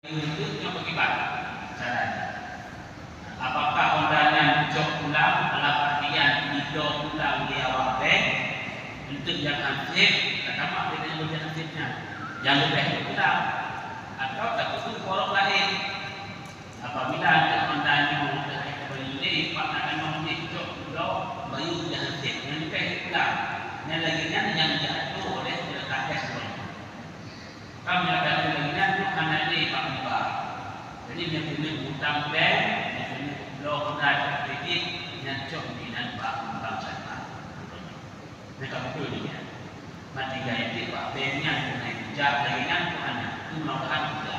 Bentuknya bagaimana caranya? Apakah ondanya jok ulang dalam artian hidung ulang dia wabek untuk yang hansip, kata mak dia yang bagian hansipnya yang lebih ulang, atau tak usul korok lain. Apabila untuk ondanya mengenai bayu ini, pak akan memilih jok ulang bayu yang hansip yang lebih ulang. Yang lainnya yang jatuh oleh kakek sebelum. Kami ada lagi itu karena ini Pak Muba. Jadi yang punya hutang bank, yang punya blok dan kredit, yang cok dengan Pak Muba sana. Mereka betul dia. Mati gaya itu Pak banknya punya hijab, lainnya Tuhannya itu mudah-mudahan juga.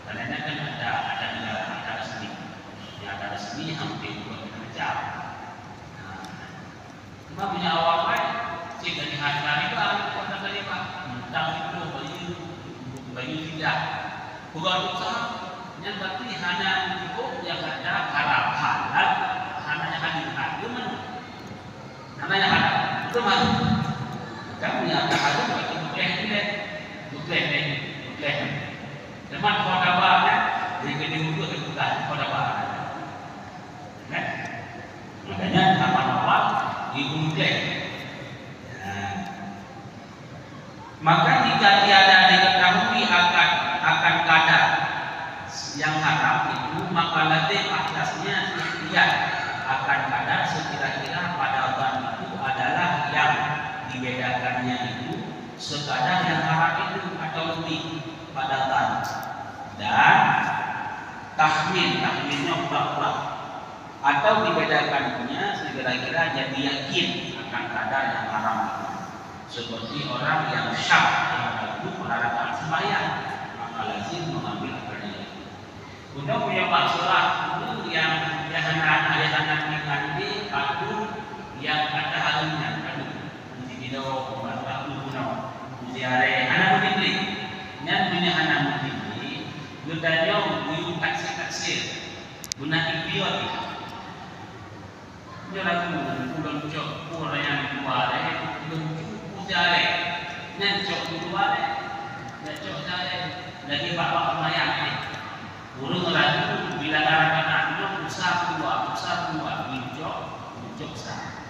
Karena kan ada negara ada resmi, yang ada resmi hampir 2 jam. Cuma punya awal baik, jika dihadiri Pak, kota kali Pak, hutang itu bayu tidak bukan usaha yang berarti hanya itu yang ada halal halal hanya hadir mana namanya halal itu mana kamu yang ada halal itu bukan teman kota barat di gedung itu bukan kota barat makanya nama ibu maka jika tiada diketahui akan kadar yang haram itu, maka ladai atasnya lihat akan kadar sekira-kira pada ban itu adalah yang dibedakannya itu sekadar yang haram itu atau lebih pada ban, dan tahminnya berapa atau dibedakannya sekira-kira jadi yakin akan kadar yang haram itu. Seperti orang yang syak yang ragu melarang sembahyang, maka lazim mengambil akarnya. Kemudian punya masalah itu yang ayat-ayat ini kadu yang ada halunya, kadu mesti video pembaca guna ziarah anak mudibli, yang punya anak mudibli, gudanya buyu taksir guna idiot. Dia lagi belum cok orang yang keluar, belum jare nyancok duluan nyancok jare lagi bapak pemayang burung lagi bila anak-anak usah dua bincok sah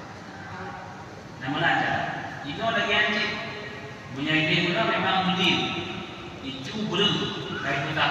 namun aja itu lagi anjing punya ide juga memang beli itu belum dari kita